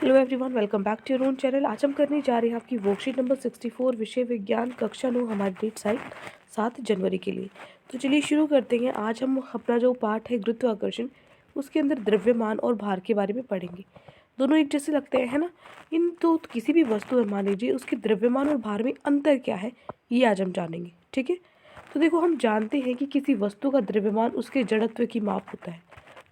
Hello everyone, welcome back to your own channel. आज हम करने जा रहे हैं आपकी वर्कशीट नंबर 64 विषय विज्ञान कक्षा 9 हमारी डेट साइट 7 जनवरी के लिए। तो चलिए शुरू करते हैं। आज हम अपना जो पाठ है गुरुत्वाकर्षण, उसके अंदर द्रव्यमान और भार के बारे में पढ़ेंगे। दोनों एक जैसे लगते हैं, है ना। इन तो किसी भी वस्तु है, मान लीजिए, उसके द्रव्यमान और भार में अंतर क्या है, ये आज हम जानेंगे। ठीक है। तो देखो, हम जानते हैं कि किसी वस्तु का द्रव्यमान उसके जड़त्व की माप होता है।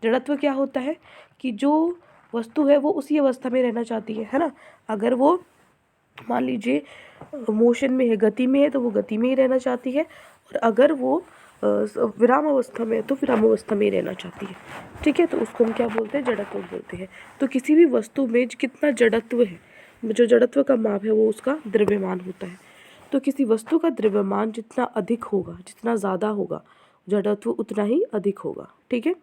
जड़त्व क्या होता है कि जो वस्तु है वो उसी अवस्था में रहना चाहती है ना। अगर वो मान लीजिए मोशन में है, गति में है, तो वो गति में ही रहना चाहती है, और अगर वो विराम अवस्था में है तो विराम अवस्था में ही रहना चाहती है। ठीक है। तो उसको हम क्या बोलते हैं, जड़त्व बोलते हैं। तो किसी भी वस्तु में कितना जड़त्व है, जो जड़त्व का माप है, वो उसका द्रव्यमान होता है। तो किसी वस्तु का द्रव्यमान जितना अधिक होगा, जितना ज़्यादा होगा, जड़त्व उतना ही अधिक होगा। ठीक है।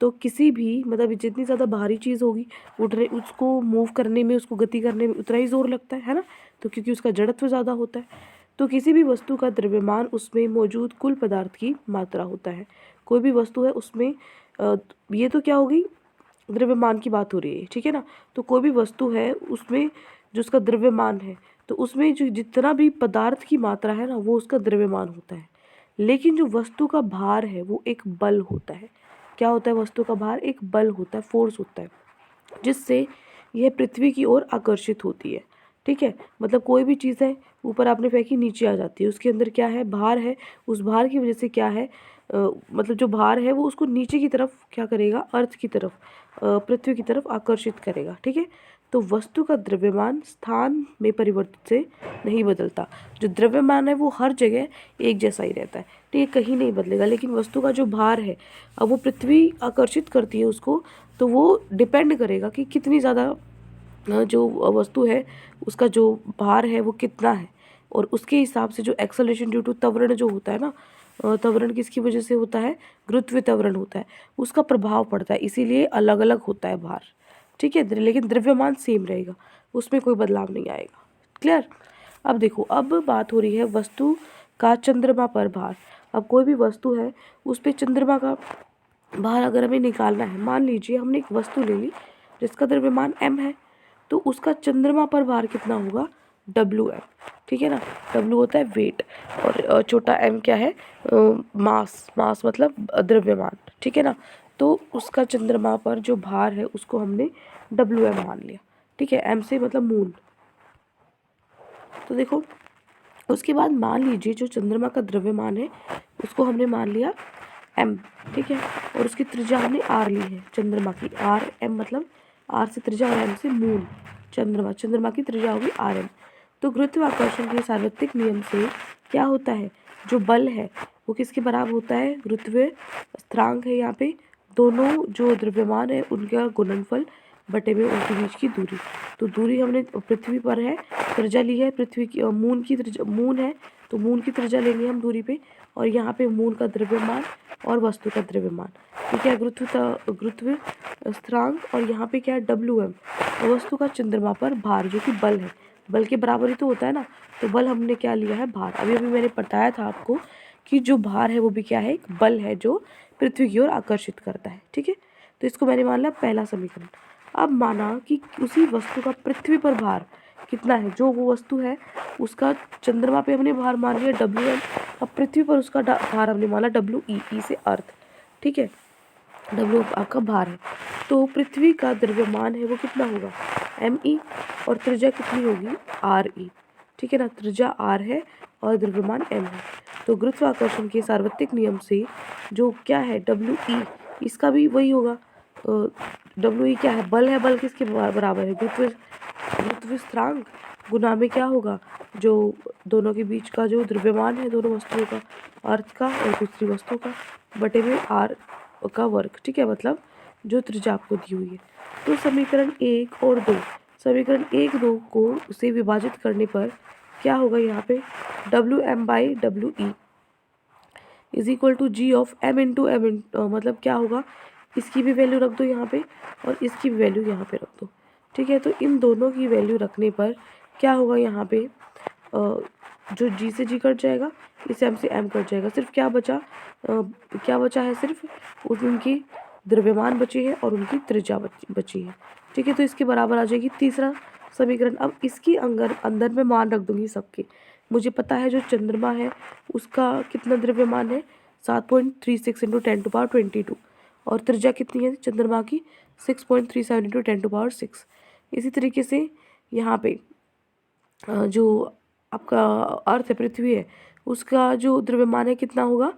तो किसी भी मतलब जितनी ज़्यादा भारी चीज़ होगी, उठने उसको मूव करने में, उसको गति करने में उतना ही जोर लगता है ना। तो क्योंकि उसका जड़त्व ज़्यादा होता है। तो किसी भी वस्तु का द्रव्यमान उसमें मौजूद कुल पदार्थ की मात्रा होता है। कोई भी वस्तु है उसमें ये तो क्या होगी, द्रव्यमान की बात हो रही है। ठीक है ना। तो कोई भी वस्तु है उसमें जो उसका द्रव्यमान है, तो उसमें जो जितना भी पदार्थ की मात्रा है ना, वो उसका द्रव्यमान होता है। लेकिन जो वस्तु का भार है वो एक बल होता है। क्या होता है, वस्तु का भार एक बल होता है, फोर्स होता है, जिससे यह पृथ्वी की ओर आकर्षित होती है। ठीक है। मतलब कोई भी चीज़ है, ऊपर आपने फेंकी, नीचे आ जाती है। उसके अंदर क्या है, भार है। उस भार की वजह से क्या है, मतलब जो भार है वो उसको नीचे की तरफ क्या करेगा, अर्थ की तरफ, पृथ्वी की तरफ आकर्षित करेगा। ठीक है। तो वस्तु का द्रव्यमान स्थान में परिवर्तन से नहीं बदलता। जो द्रव्यमान है वो हर जगह एक जैसा ही रहता है, तो ये कहीं नहीं बदलेगा। लेकिन वस्तु का जो भार है, अब वो पृथ्वी आकर्षित करती है उसको, तो वो डिपेंड करेगा कि कितनी ज़्यादा जो वस्तु है उसका जो भार है वो कितना है, और उसके हिसाब से जो एक्सेलरेशन ड्यू टू त्वरण जो होता है ना, त्वरण किसकी वजह से होता है, गुरुत्वीय त्वरण होता है, उसका प्रभाव पड़ता है। इसीलिए अलग अलग होता है भार। ठीक है। लेकिन द्रव्यमान सेम रहेगा, उसमें कोई बदलाव नहीं आएगा। क्लियर। अब देखो, अब बात हो रही है वस्तु का चंद्रमा पर भार। अब कोई भी वस्तु है उस पर चंद्रमा का भार अगर हमें निकालना है, मान लीजिए हमने एक वस्तु ले ली जिसका द्रव्यमान m है, तो उसका चंद्रमा पर भार कितना होगा, WM। ठीक है ना। W होता है वेट, और छोटा m क्या है, मास। मास मतलब द्रव्यमान। ठीक है ना। तो उसका चंद्रमा पर जो भार है उसको हमने WM मान लिया। ठीक है। m से मतलब मून। तो देखो, उसके बाद मान लीजिए जो चंद्रमा का द्रव्यमान है उसको हमने मान लिया m। ठीक है। और उसकी त्रिज्या हमने r ली है, चंद्रमा की r, m मतलब r से त्रिज्या और m से मूल। चंद्रमा की त्रिज्या होगी rm। तो गुरुत्वाकर्षण के सार्वत्रिक नियम से क्या होता है, जो बल है वो किसके बराबर होता है, गुरुत्वीय स्थिरांक है यहाँ पे, दोनों जो द्रव्यमान है उनका गुणनफल बटे में उनके बीच की दूरी। तो दूरी हमने पृथ्वी पर है, त्रिज्या ली है पृथ्वी की, मून की त्रिज्या, मून है तो मून की त्रिज्या लेंगे हम दूरी पे, और यहाँ पे मून का द्रव्यमान और वस्तु का द्रव्यमान। ठीक है। गुरुत्व स्थिरांक, और यहाँ पे क्या है, WM, और वस्तु का चंद्रमा पर भार जो कि बल है। बल के बराबर ही तो होता है ना। तो बल हमने क्या लिया है, भार। अभी अभी मैंने बताया था आपको कि जो भार है वो भी क्या है, एक बल है जो पृथ्वी की ओर आकर्षित करता है। ठीक है। तो इसको मैंने मान लिया पहला समीकरण। अब माना कि उसी वस्तु का पृथ्वी पर भार कितना है, जो वो वस्तु है उसका चंद्रमा पे हमने भार मान लिया WM, अब पृथ्वी पर उसका भार हमने माना WE, E से अर्थ। ठीक है। W आपका भार है। तो पृथ्वी का द्रव्यमान है वो कितना होगा, ME, और त्रिज्या कितनी होगी, RE। ठीक है ना। त्रिज्या R है और द्रव्यमान M है। तो गुरुत्वाकर्षण के सार्वत्रिक नियम से जो क्या है, WE, इसका भी वही होगा। WE क्या है, बल है। बल किसके बराबर है, गुरुत्वीय स्थिरांक गुना में क्या होगा, जो दोनों के बीच का जो द्रव्यमान है दोनों वस्तुओं का, अर्थ का और दूसरी वस्तु का, बटे में r का वर्ग। ठीक है। मतलब जो त्रिज्या आपको दी हुई है। तो समीकरण 1 और 2, समीकरण 1-2 को उसे विभाजित करने पर क्या होगा, यहाँ पे WM/WE is equal to G of M into M, मतलब क्या होगा, इसकी भी वैल्यू रख दो यहाँ पे और इसकी भी वैल्यू यहाँ पे रख दो। ठीक है। तो इन दोनों की वैल्यू रखने पर क्या होगा, यहाँ पे जो G से G कट जाएगा, इस M से M कट जाएगा। सिर्फ क्या बचा, क्या बचा है, सिर्फ उनकी द्रव्यमान बची है और उनकी त्रिज्या बची है। ठीक है, तो इसके बराबर आ जाएगी तीसरा समीकरण। अब इसकी अंदर अंदर मैं मान रख दूंगी सबके। मुझे पता है जो चंद्रमा है उसका कितना द्रव्यमान है, 7.36 इंटू 10⁻22, और त्रिज्या कितनी है चंद्रमा की, 6.37 इंटू 10⁻6। इसी तरीके से यहाँ पे जो आपका अर्थ है, पृथ्वी है, उसका जो द्रव्यमान है कितना होगा,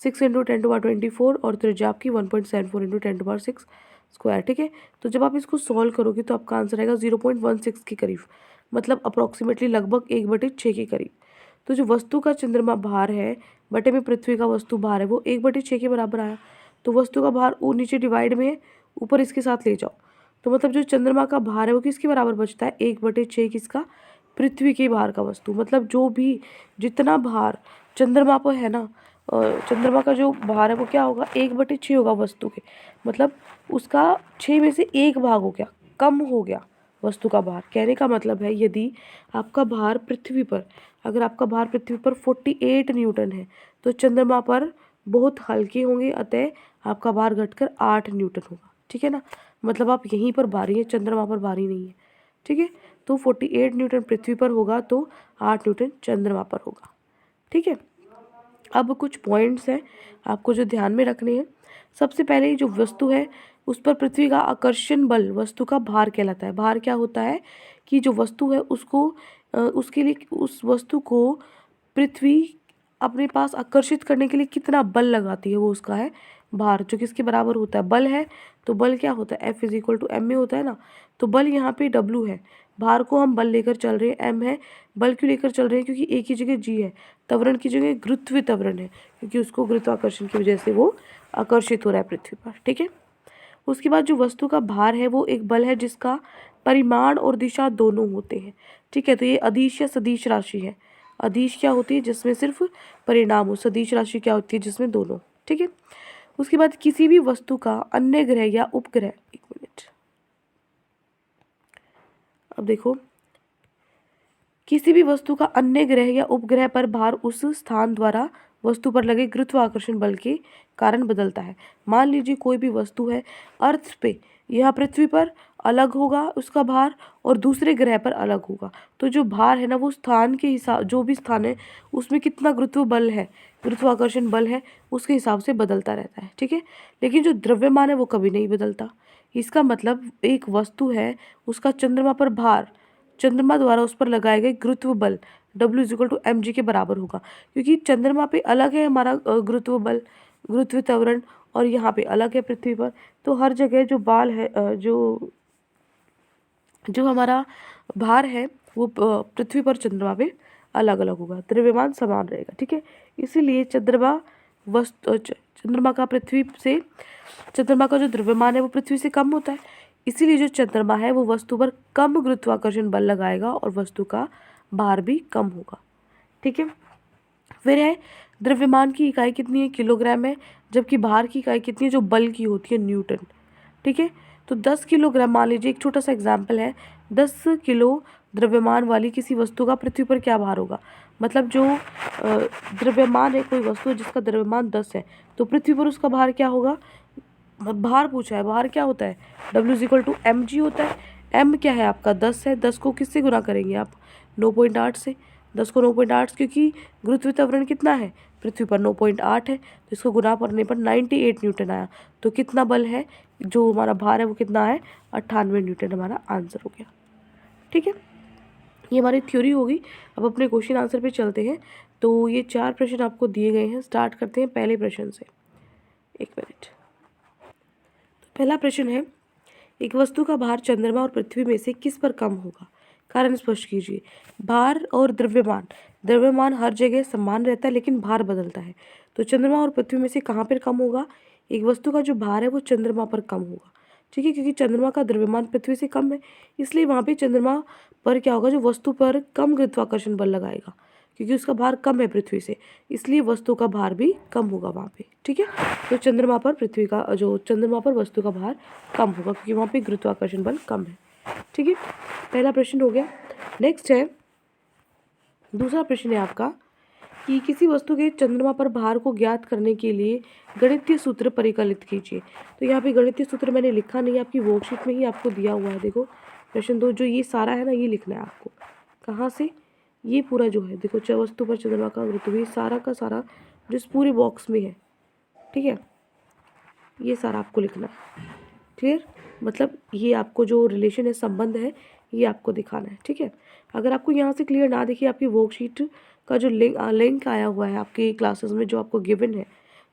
6 इंटू 10⁻24, और त्रिज्या आपकी 1.74 इंटू 10⁻6 स्क्वायर। ठीक है, तो जब आप इसको सॉल्व करोगे तो आपका आंसर आएगा 0.16 के करीब, मतलब अप्रॉक्सीमेटली लगभग 1/6 के करीब। तो जो वस्तु का चंद्रमा भार है बटे में पृथ्वी का वस्तु भार है वो 1/6 के बराबर आया। तो वस्तु का भार वो नीचे डिवाइड में है, ऊपर इसके साथ ले जाओ, तो मतलब जो चंद्रमा का भार है वो किसके बराबर बचता है, 1/6 किसका, पृथ्वी के भार का वस्तु। मतलब जो भी जितना भार चंद्रमा पर है ना, चंद्रमा का जो भार है वो क्या होगा, 1/6 होगा वस्तु के, मतलब उसका 6 में से 1 भाग हो गया, कम हो गया वस्तु का भार। कहने का मतलब है यदि आपका भार पृथ्वी पर, अगर आपका भार पृथ्वी पर 48 न्यूटन है तो चंद्रमा पर बहुत हल्के होंगे, अतः आपका भार घटकर 8 न्यूटन होगा। ठीक है ना, मतलब आप यहीं पर भारी हैं, चंद्रमा पर भारी नहीं है। ठीक है, तो 48 न्यूटन पृथ्वी पर होगा तो 8 न्यूटन चंद्रमा पर होगा। ठीक है, अब कुछ पॉइंट्स हैं आपको जो ध्यान में रखने हैं। सबसे पहले जो वस्तु है उस पर पृथ्वी का आकर्षण बल वस्तु का भार कहलाता है। भार क्या होता है कि जो वस्तु है उसको उसके लिए उस वस्तु को पृथ्वी अपने पास आकर्षित करने के लिए कितना बल लगाती है वो उसका है भार, जो किसके बराबर होता है, बल है। तो बल क्या होता है, F=m में होता है ना, तो बल यहाँ पे W है, भार को हम बल लेकर चल रहे हैं, m है। बल क्यों लेकर चल रहे हैं, क्योंकि एक ही जगह g है, त्वरण की जगह गुरुत्वीय त्वरण है, क्योंकि उसको गुरुत्वाकर्षण की वजह से वो आकर्षित हो रहा है पृथ्वी पर। ठीक है, उसके बाद जो वस्तु का भार है वो एक बल है जिसका परिमाण और दिशा दोनों होते हैं। ठीक है, तो ये अदिश या सदिश राशि है। अदिश क्या होती है, जिसमें सिर्फ परिणाम हो, सदिश राशि क्या होती है, जिसमें दोनों। ठीक है, उसके बाद किसी भी वस्तु का अन्य ग्रह या उपग्रह, एक मिनट, अब देखो, किसी भी वस्तु का अन्य ग्रह या उपग्रह पर भार उस स्थान द्वारा वस्तु पर लगे गुरुत्वाकर्षण बल के कारण बदलता है। मान लीजिए कोई भी वस्तु है अर्थ पे, यह पृथ्वी पर अलग होगा उसका भार और दूसरे ग्रह पर अलग होगा, तो जो भार है ना वो स्थान के हिसाब, जो भी स्थान है उसमें कितना गुरुत्व बल है, गुरुत्वाकर्षण बल है, उसके हिसाब से बदलता रहता है। ठीक है, लेकिन जो द्रव्यमान है वो कभी नहीं बदलता। इसका मतलब एक वस्तु है उसका चंद्रमा पर भार चंद्रमा द्वारा उस पर लगाए गए गुरुत्व बल W=mg के बराबर होगा, क्योंकि चंद्रमा पे अलग है हमारा गुरुत्व बल, गुरुत्व त्वरण, और यहाँ पे अलग है पृथ्वी पर। तो हर जगह जो बाल है जो हमारा भार है वो पृथ्वी पर चंद्रमा पे अलग अलग होगा, द्रव्यमान समान रहेगा। ठीक है, इसीलिए चंद्रमा का पृथ्वी से, चंद्रमा का जो द्रव्यमान है वो पृथ्वी से कम होता है, इसीलिए जो चंद्रमा है वो वस्तु पर कम गुरुत्वाकर्षण बल लगाएगा और वस्तु का भार भी कम होगा। ठीक है, फिर है द्रव्यमान की इकाई कितनी है, किलोग्राम है, जबकि भार की इकाई कितनी है, जो बल की होती है, न्यूटन। ठीक है, तो 10 किलोग्राम, मान लीजिए एक छोटा सा एग्जाम्पल है, 10 किलो द्रव्यमान वाली किसी वस्तु का पृथ्वी पर क्या भार होगा, मतलब जो द्रव्यमान है, कोई वस्तु है जिसका द्रव्यमान 10 है, तो पृथ्वी पर उसका भार क्या होगा, भार पूछा है, भार क्या होता है, W=mg होता है। m क्या है आपका, 10 है, 10 को किससे गुना करेंगे आप, 9.8 से, 10 को 9.8, क्योंकि गुरुत्वीय त्वरण कितना है पृथ्वी पर, 9.8 है, तो इसको गुना करने पर 98 न्यूटन आया। तो कितना बल है, जो हमारा भार है वो कितना है, 98 न्यूटन हमारा आंसर हो गया। ठीक है, ये हमारी थ्योरी होगी। अब अपने क्वेश्चन आंसर पे चलते हैं। तो ये 4 प्रश्न आपको दिए गए हैं, स्टार्ट करते हैं पहले प्रश्न से। एक मिनट, तो पहला प्रश्न है, एक वस्तु का भार चंद्रमा और पृथ्वी में से किस पर कम होगा, कारण स्पष्ट कीजिए। भार और द्रव्यमान, द्रव्यमान हर जगह समान रहता है लेकिन भार बदलता है, तो चंद्रमा और पृथ्वी में से कहाँ पर कम होगा, एक वस्तु का जो भार है वो चंद्रमा पर कम होगा। ठीक है, क्योंकि चंद्रमा का द्रव्यमान पृथ्वी से कम है, इसलिए वहाँ पे चंद्रमा पर क्या होगा, जो वस्तु पर कम गुरुत्वाकर्षण बल लगाएगा, क्योंकि उसका भार कम है पृथ्वी से, इसलिए वस्तु का भार भी कम होगा वहाँ पे। ठीक है, तो चंद्रमा पर पृथ्वी का, जो चंद्रमा पर वस्तु का भार कम होगा, क्योंकि वहाँ पे गुरुत्वाकर्षण बल कम है। ठीक है, पहला प्रश्न हो गया। नेक्स्ट है, दूसरा प्रश्न है आपका, कि किसी वस्तु के चंद्रमा पर भार को ज्ञात करने के लिए गणितीय सूत्र परिकलित कीजिए। तो यहाँ पे गणितीय सूत्र मैंने लिखा नहीं है, आपकी वर्कशीट में ही आपको दिया हुआ है। देखो प्रश्न 2 जो ये सारा है ना, ये लिखना है आपको। कहाँ से? ये पूरा जो है देखो, वस्तु पर चंद्रमा का गुरुत्व, ये सारा का सारा जो इस पूरे बॉक्स में है, ठीक है, ये सारा आपको लिखना है। क्लियर? मतलब ये आपको जो रिलेशन है, संबंध है, ये आपको दिखाना है। ठीक है, अगर आपको यहाँ से क्लियर ना दिखे, आपकी वर्कशीट का जो लिंक आया हुआ है आपके क्लासेस में जो आपको गिवन है,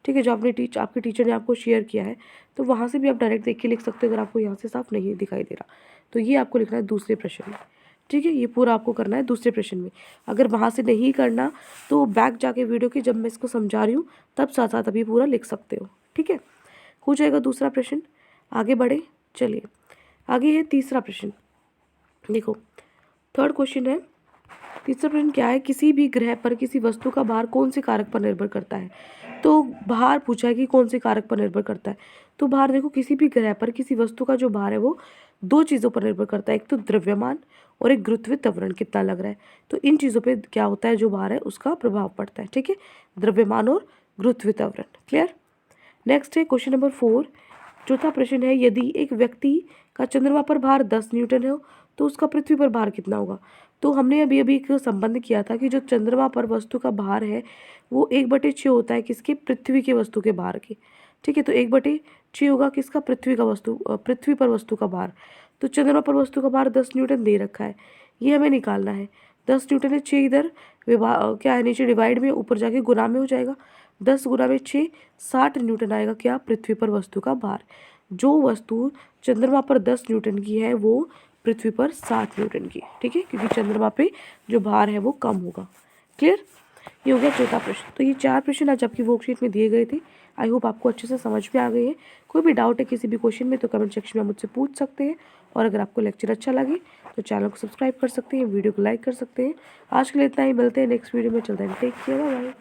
ठीक है, जो आपके टीचर ने आपको शेयर किया है, तो वहाँ से भी आप डायरेक्ट देख के लिख सकते हो। अगर आपको यहाँ से साफ नहीं दिखाई दे रहा तो ये आपको लिखना है दूसरे प्रश्न में। ठीक है, ये पूरा आपको करना है दूसरे प्रश्न में। अगर वहाँ से नहीं करना तो बैक जाके वीडियो के जब मैं इसको समझा रही हूँ तब साथ साथ अभी पूरा लिख सकते हो। ठीक है, हो जाएगा दूसरा प्रश्न। आगे बढ़े, चलिए आगे है तीसरा प्रश्न। देखो थर्ड क्वेश्चन है। तीसरा प्रश्न क्या है? किसी भी ग्रह पर किसी वस्तु का भार कौन से कारक पर निर्भर करता है? तो भार पूछा है कि कौन से कारक पर निर्भर करता है। तो भार देखो, किसी भी ग्रह पर किसी वस्तु का जो भार है वो दो चीज़ों पर निर्भर करता है, एक तो द्रव्यमान और एक गुरुत्वीय त्वरण कितना लग रहा है। तो इन चीज़ों पे क्या होता है, जो भार है उसका प्रभाव पड़ता है। ठीक है, द्रव्यमान और गुरुत्वीय त्वरण। क्लियर? नेक्स्ट है क्वेश्चन नंबर 4। चौथा प्रश्न है, यदि एक व्यक्ति का चंद्रमा पर भार 10 न्यूटन है तो उसका पृथ्वी पर भार कितना होगा? तो हमने अभी अभी एक संबंध किया था कि जो चंद्रमा पर वस्तु का भार है वो 1/6 होता है किसके? पृथ्वी के वस्तु के भार के। ठीक है, तो 1/6 होगा किसका? पृथ्वी पर वस्तु का भार। तो चंद्रमा पर वस्तु का भार 10 न्यूटन दे रखा है, ये हमें निकालना है। 10 न्यूटन है, 6 इधर क्या है, नीचे डिवाइड में, ऊपर जाके गुना में हो जाएगा। 10 गुना में 6, 60 न्यूटन आएगा क्या? पृथ्वी पर वस्तु का भार। जो वस्तु चंद्रमा पर 10 न्यूटन की है वो पृथ्वी पर 60 न्यूटन की है। ठीक है, क्योंकि चंद्रमा पे जो भार है वो कम होगा। क्लियर? ये हो गया चौथा प्रश्न। तो ये 4 प्रश्न आज आपकी वर्कशीट में दिए गए थे। आई होप आपको अच्छे से समझ में आ गए हैं। कोई भी डाउट है किसी भी क्वेश्चन में तो कमेंट सेक्शन में मुझसे पूछ सकते हैं। और अगर आपको लेक्चर अच्छा लगे तो चैनल को सब्सक्राइब कर सकते हैं, वीडियो को लाइक कर सकते हैं। आज के लिए इतना ही, मिलते हैं नेक्स्ट वीडियो में। चलते हैं, टेक केयर, बाय बाय।